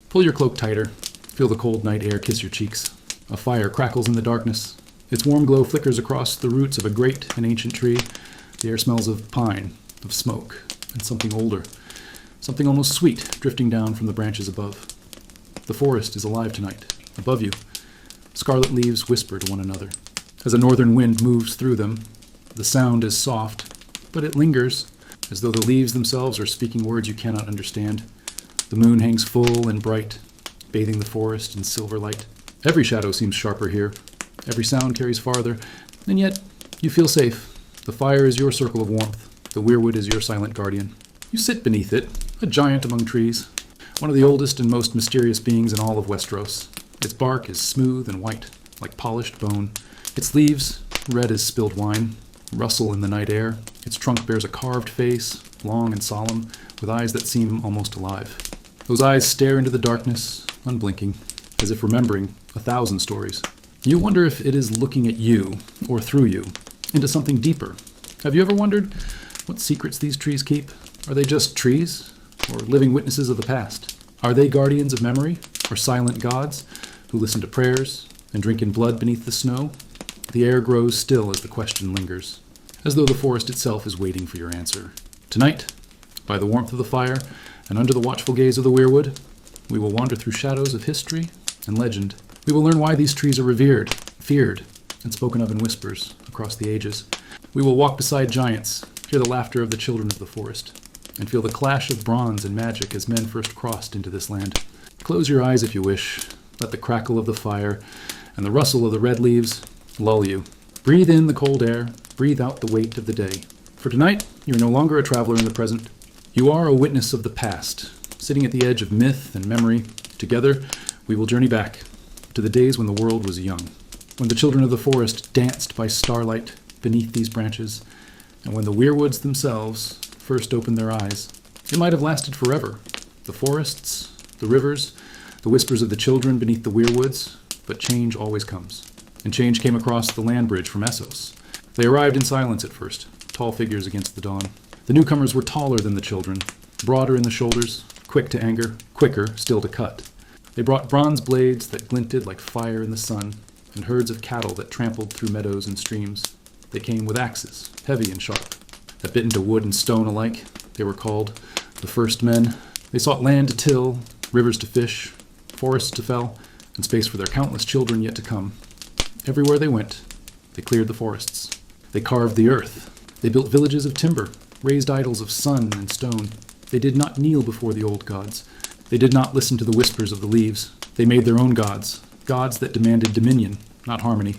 Pull your cloak tighter. Feel the cold night air kiss your cheeks. A fire crackles in the darkness. Its warm glow flickers across the roots of a great and ancient tree. The air smells of pine, of smoke, and something older. Something almost sweet drifting down from the branches above. The forest is alive tonight. Above you, scarlet leaves whisper to one another. As a northern wind moves through them, the sound is soft, but it lingers, as though the leaves themselves are speaking words you cannot understand. The moon hangs full and bright, bathing the forest in silver light. Every shadow seems sharper here. Every sound carries farther, and yet you feel safe. The fire is your circle of warmth. The weirwood is your silent guardian. You sit beneath it, a giant among trees, one of the oldest and most mysterious beings in all of Westeros. Its bark is smooth and white, like polished bone. Its leaves, red as spilled wine, rustle in the night air. Its trunk bears a carved face, long and solemn, with eyes that seem almost alive. Those eyes stare into the darkness, unblinking, as if remembering 1,000 stories. You wonder if it is looking at you, or through you, into something deeper. Have you ever wondered what secrets these trees keep? Are they just trees, or living witnesses of the past? Are they guardians of memory, or silent gods who listen to prayers and drink in blood beneath the snow? The air grows still as the question lingers, as though the forest itself is waiting for your answer. Tonight, by the warmth of the fire and under the watchful gaze of the weirwood, we will wander through shadows of history and legend. We will learn why these trees are revered, feared, and spoken of in whispers across the ages. We will walk beside giants, hear the laughter of the children of the forest, and feel the clash of bronze and magic as men first crossed into this land. Close your eyes if you wish. Let the crackle of the fire and the rustle of the red leaves lull you. Breathe in the cold air, breathe out the weight of the day. For tonight, you are no longer a traveler in the present. You are a witness of the past, sitting at the edge of myth and memory. Together, we will journey back to the days when the world was young, when the children of the forest danced by starlight beneath these branches, and when the weirwoods themselves first opened their eyes. It might have lasted forever. The forests, the rivers, the whispers of the children beneath the weirwoods, but change always comes. And change came across the land bridge from Essos. They arrived in silence at first, tall figures against the dawn. The newcomers were taller than the children, broader in the shoulders, quick to anger, quicker still to cut. They brought bronze blades that glinted like fire in the sun, and herds of cattle that trampled through meadows and streams. They came with axes, heavy and sharp, that bit into wood and stone alike. They were called the First Men. They sought land to till, rivers to fish, forests to fell, and space for their countless children yet to come. Everywhere they went, they cleared the forests. They carved the earth. They built villages of timber, raised idols of sun and stone. They did not kneel before the old gods. They did not listen to the whispers of the leaves. They made their own gods, gods that demanded dominion, not harmony.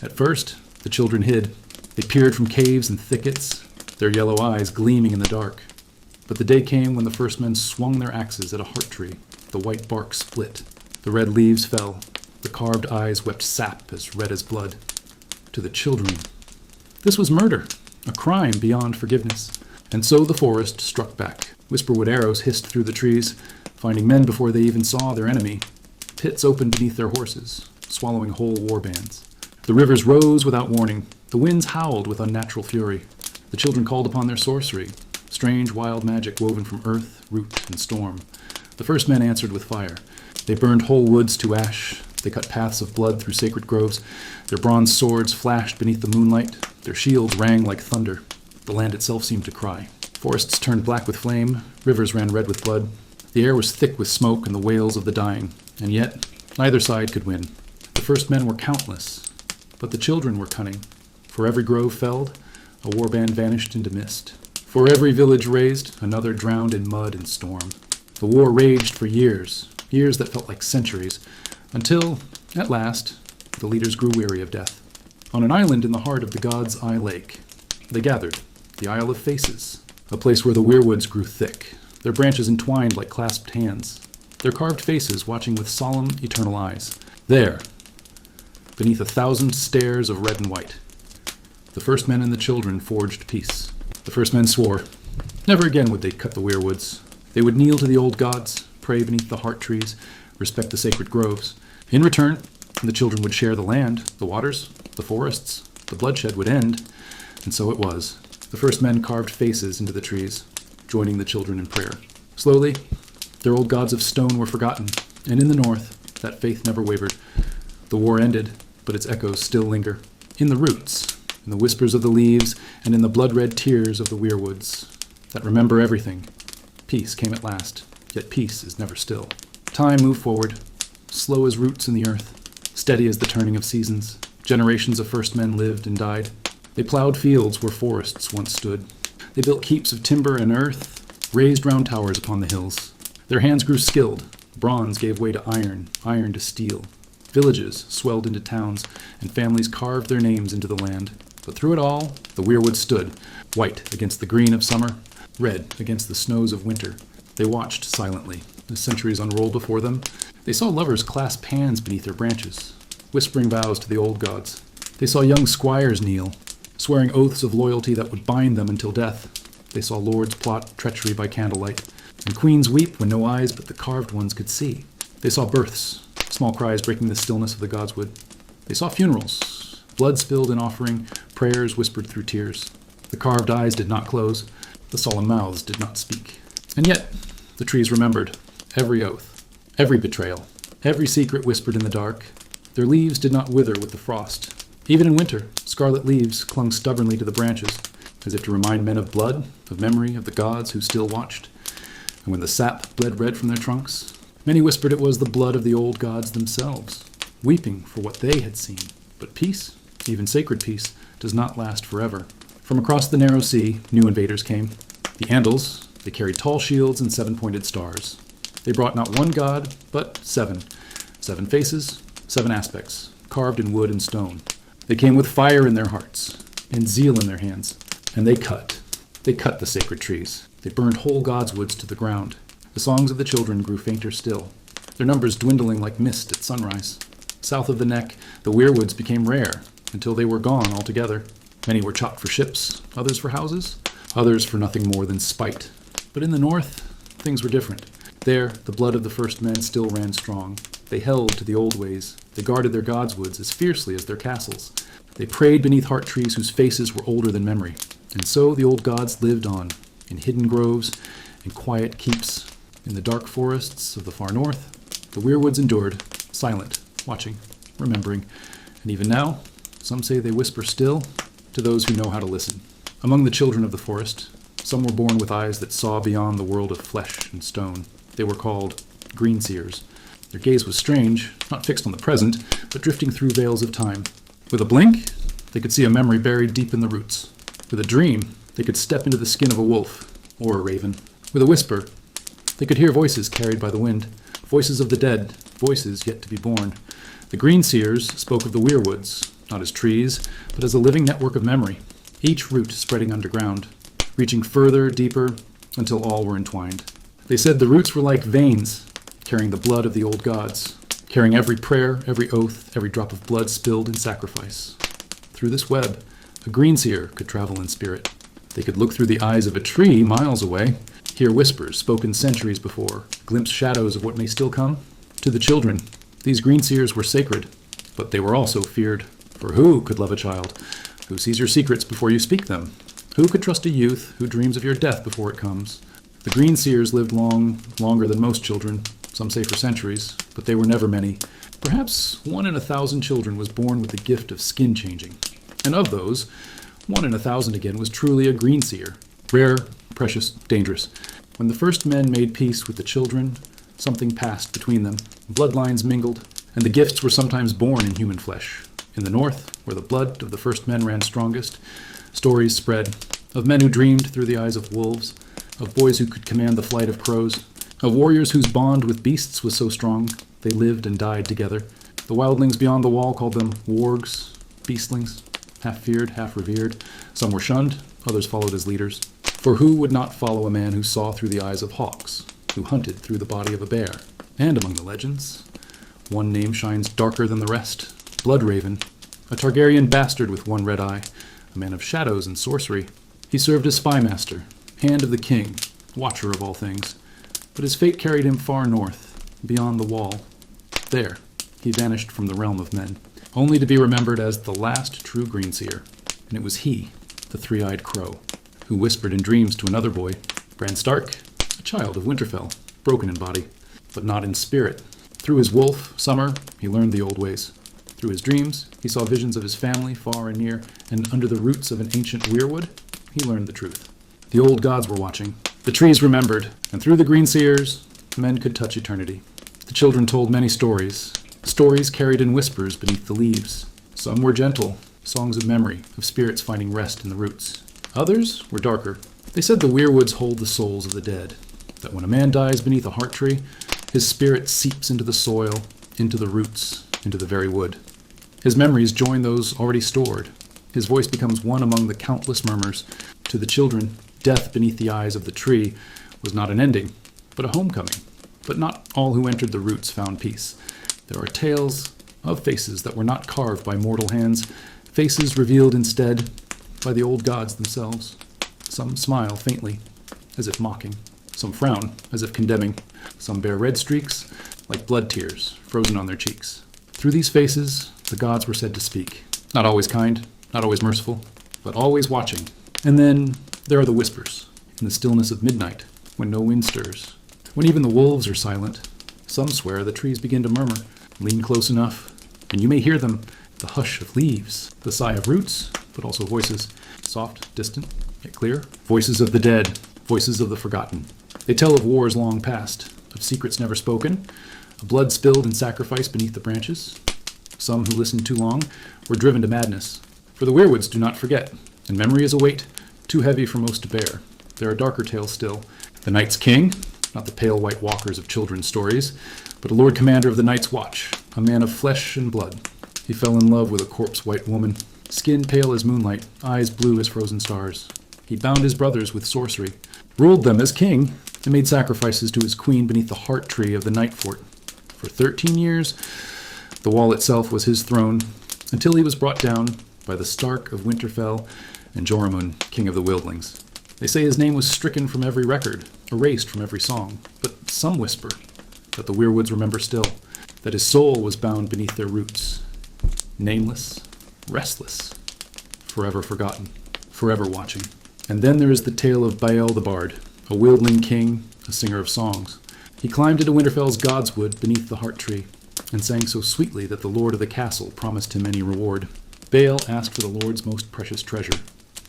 At first, the children hid. They peered from caves and thickets, their yellow eyes gleaming in the dark. But the day came when the first men swung their axes at a heart tree. The white bark split. The red leaves fell. The carved eyes wept sap as red as blood. To the children, this was murder, a crime beyond forgiveness. And so the forest struck back. Whisperwood arrows hissed through the trees, finding men before they even saw their enemy. Pits opened beneath their horses, swallowing whole war bands. The rivers rose without warning. The winds howled with unnatural fury. The children called upon their sorcery, strange wild magic woven from earth, root, and storm. The first men answered with fire. They burned whole woods to ash. They cut paths of blood through sacred groves. Their bronze swords flashed beneath the moonlight. Their shields rang like thunder. The land itself seemed to cry. Forests turned black with flame. Rivers ran red with blood. The air was thick with smoke and the wails of the dying. And yet, neither side could win. The first men were countless, but the children were cunning. For every grove felled, a warband vanished into mist. For every village razed, another drowned in mud and storm. The war raged for years, years that felt like centuries, until, at last, the leaders grew weary of death. On an island in the heart of the God's Eye Lake, they gathered, the Isle of Faces, a place where the weirwoods grew thick, their branches entwined like clasped hands, their carved faces watching with solemn, eternal eyes. There, beneath 1,000 stairs of red and white, the first men and the children forged peace. The first men swore. Never again would they cut the weirwoods. They would kneel to the old gods, pray beneath the heart trees, respect the sacred groves. In return, the children would share the land, the waters, the forests. The bloodshed would end, and so it was. The first men carved faces into the trees, joining the children in prayer. Slowly, Their old gods of stone were forgotten, and in the north, that faith never wavered. The war ended, but its echoes still linger. In the roots, in the whispers of the leaves, and in the blood-red tears of the weirwoods that remember everything. Peace came at last, yet peace is never still. Time moved forward, slow as roots in the earth, steady as the turning of seasons. Generations of first men lived and died. They plowed fields where forests once stood. They built heaps of timber and earth, raised round towers upon the hills. Their hands grew skilled. Bronze gave way to iron, iron to steel. Villages swelled into towns, and families carved their names into the land. But through it all, the Weirwood stood, white against the green of summer, red against the snows of winter. They watched silently as centuries unrolled before them. They saw lovers clasp hands beneath their branches, whispering vows to the old gods. They saw young squires kneel, swearing oaths of loyalty that would bind them until death. They saw lords plot treachery by candlelight, and queens weep when no eyes but the carved ones could see. They saw births, small cries breaking the stillness of the godswood. They saw funerals, blood spilled in offering, prayers whispered through tears. The carved eyes did not close, the solemn mouths did not speak. And yet, the trees remembered every oath, every betrayal, every secret whispered in the dark. Their leaves did not wither with the frost. Even in winter, scarlet leaves clung stubbornly to the branches, as if to remind men of blood, of memory, of the gods who still watched. And when the sap bled red from their trunks, many whispered it was the blood of the old gods themselves, weeping for what they had seen. But peace, even sacred peace, does not last forever. From across the narrow sea, new invaders came. The Andals, they carried tall shields and seven-pointed stars. They brought not one god, but seven. 7 faces, 7 aspects, carved in wood and stone. They came with fire in their hearts, and zeal in their hands. And they cut. They cut the sacred trees. They burned whole godswoods to the ground. The songs of the children grew fainter still, their numbers dwindling like mist at sunrise. South of the neck, the weirwoods became rare, until they were gone altogether. Many were chopped for ships, others for houses, others for nothing more than spite. But in the north, things were different. There, the blood of the first men still ran strong. They held to the old ways. They guarded their godswoods as fiercely as their castles. They prayed beneath heart trees whose faces were older than memory. And so the old gods lived on, in hidden groves, in quiet keeps, in the dark forests of the far north. The weirwoods endured, silent, watching, remembering. And even now, some say they whisper still to those who know how to listen. Among the children of the forest, some were born with eyes that saw beyond the world of flesh and stone. They were called greenseers. Their gaze was strange, not fixed on the present, but drifting through veils of time. With a blink, they could see a memory buried deep in the roots. With a dream, they could step into the skin of a wolf or a raven. With a whisper, they could hear voices carried by the wind, voices of the dead, voices yet to be born. The greenseers spoke of the weirwoods, not as trees, but as a living network of memory, each root spreading underground, reaching further, deeper, until all were entwined. They said the roots were like veins, carrying the blood of the old gods, carrying every prayer, every oath, every drop of blood spilled in sacrifice. Through this web, a greenseer could travel in spirit. They could look through the eyes of a tree miles away, hear whispers spoken centuries before, glimpse shadows of what may still come. To the children, these greenseers were sacred, but they were also feared. For who could love a child? Who sees your secrets before you speak them? Who could trust a youth who dreams of your death before it comes? The greenseers lived longer than most children, some say for centuries, but they were never many. Perhaps 1 in 1,000 children was born with the gift of skin changing. And of those, 1 in 1,000 again was truly a greenseer. Rare, precious, dangerous. When the first men made peace with the children, something passed between them. Bloodlines mingled, and the gifts were sometimes born in human flesh. In the north, where the blood of the first men ran strongest, stories spread of men who dreamed through the eyes of wolves, of boys who could command the flight of crows, of warriors whose bond with beasts was so strong they lived and died together. The wildlings beyond the wall called them wargs, beastlings, half feared, half revered. Some were shunned, others followed as leaders. For who would not follow a man who saw through the eyes of hawks, who hunted through the body of a bear? And among the legends, one name shines darker than the rest. Bloodraven, a Targaryen bastard with one red eye, a man of shadows and sorcery. He served as spymaster, hand of the king, watcher of all things. But his fate carried him far north, beyond the wall. There, he vanished from the realm of men, only to be remembered as the last true greenseer. And it was he, the three-eyed crow, who whispered in dreams to another boy, Bran Stark, a child of Winterfell. broken in body, but not in spirit. Through his wolf, Summer, he learned the old ways. Through his dreams, he saw visions of his family far and near, and under the roots of an ancient weirwood, he learned the truth. The old gods were watching. The trees remembered, and through the greenseers, men could touch eternity. The children told many stories, stories carried in whispers beneath the leaves. Some were gentle, songs of memory, of spirits finding rest in the roots. Others were darker. They said the weirwoods hold the souls of the dead, that when a man dies beneath a heart tree, his spirit seeps into the soil, into the roots, into the very wood. His memories join those already stored. His voice becomes one among the countless murmurs. To the children, death beneath the eyes of the tree was not an ending, but a homecoming. But not all who entered the roots found peace. There are tales of faces that were not carved by mortal hands, faces revealed instead by the old gods themselves. Some smile faintly, as if mocking. Some frown, as if condemning. Some bear red streaks, like blood tears, frozen on their cheeks. Through these faces, the gods were said to speak. Not always kind, not always merciful, but always watching. And then there are the whispers, in the stillness of midnight, when no wind stirs. When even the wolves are silent, some swear the trees begin to murmur. Lean close enough, and you may hear them, the hush of leaves, the sigh of roots, but also voices, soft, distant, yet clear. Voices of the dead, voices of the forgotten. They tell of wars long past, of secrets never spoken, of blood spilled in sacrifice beneath the branches. Some who listened too long were driven to madness. For the weirwoods do not forget, and memory is a weight too heavy for most to bear. There are darker tales still. The Night's King, not the pale white walkers of children's stories, but a Lord Commander of the Night's Watch, a man of flesh and blood. He fell in love with a corpse-white woman, skin pale as moonlight, eyes blue as frozen stars. He bound his brothers with sorcery, ruled them as king, and made sacrifices to his queen beneath the heart tree of the Night Fort. For 13 years, the wall itself was his throne, until he was brought down by the Stark of Winterfell and Joramun, king of the Wildlings. They say his name was stricken from every record, erased from every song, but some whisper that the Weirwoods remember still, that his soul was bound beneath their roots, nameless, restless, forever forgotten, forever watching. And then there is the tale of Bael the Bard, a wildling king, a singer of songs. He climbed into Winterfell's godswood beneath the heart tree, and sang so sweetly that the lord of the castle promised him any reward. Bael asked for the lord's most precious treasure,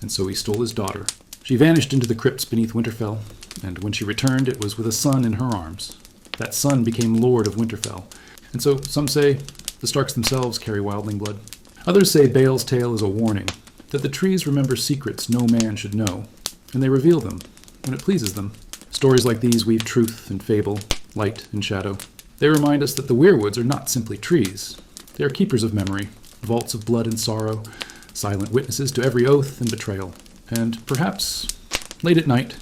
and so he stole his daughter. She vanished into the crypts beneath Winterfell, and when she returned, it was with a son in her arms. That son became Lord of Winterfell, and so some say the Starks themselves carry wildling blood. Others say Bael's tale is a warning, that the trees remember secrets no man should know, and they reveal them when it pleases them. Stories like these weave truth and fable, light and shadow. They remind us that the Weirwoods are not simply trees. They are keepers of memory, vaults of blood and sorrow, silent witnesses to every oath and betrayal. And perhaps, late at night,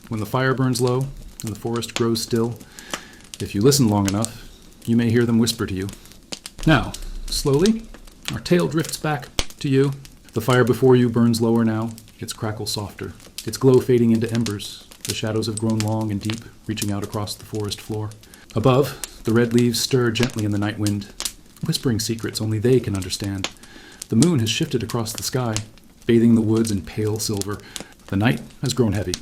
when the fire burns low and the forest grows still, if you listen long enough, you may hear them whisper to you. Now, slowly, our tale drifts back to you. The fire before you burns lower now, its crackle softer, its glow fading into embers. The shadows have grown long and deep, reaching out across the forest floor. Above, the red leaves stir gently in the night wind, whispering secrets only they can understand. The moon has shifted across the sky, bathing the woods in pale silver. The night has grown heavy.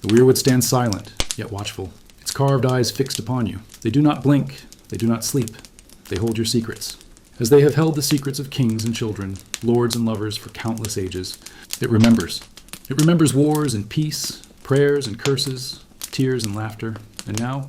The Weirwood stands silent, yet watchful, its carved eyes fixed upon you. They do not blink, they do not sleep. They hold your secrets, as they have held the secrets of kings and children, lords and lovers for countless ages. It remembers. It remembers wars and peace, prayers and curses, tears and laughter. And now,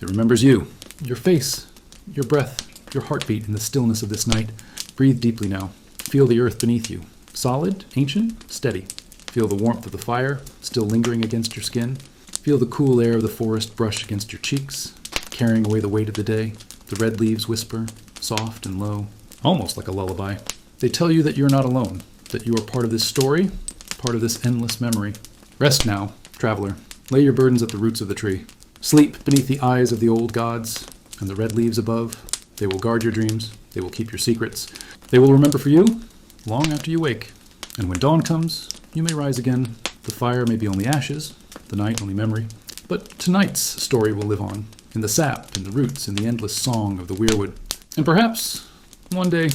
it remembers you, your face, your breath, your heartbeat in the stillness of this night. Breathe deeply now. Feel the earth beneath you. Solid, ancient, steady. Feel the warmth of the fire, still lingering against your skin. Feel the cool air of the forest brush against your cheeks, carrying away the weight of the day. The red leaves whisper, soft and low, almost like a lullaby. They tell you that you're not alone, that you are part of this story, part of this endless memory. Rest now, traveler. Lay your burdens at the roots of the tree. Sleep beneath the eyes of the old gods and the red leaves above. They will guard your dreams. They will keep your secrets. They will remember for you long after you wake. And when dawn comes, you may rise again. The fire may be only ashes, the night only memory. But tonight's story will live on, in the sap, in the roots, in the endless song of the Weirwood. And perhaps, one day,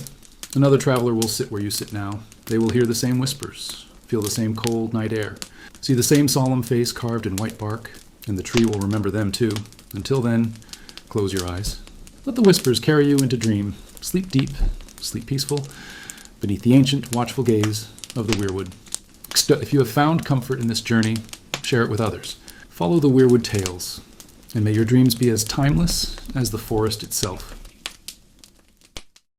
another traveler will sit where you sit now. They will hear the same whispers, feel the same cold night air, see the same solemn face carved in white bark, and the tree will remember them too. Until then, close your eyes. Let the whispers carry you into dream. Sleep deep, sleep peaceful, beneath the ancient, watchful gaze of the Weirwood. If you have found comfort in this journey, share it with others. Follow the Weirwood tales, and may your dreams be as timeless as the forest itself.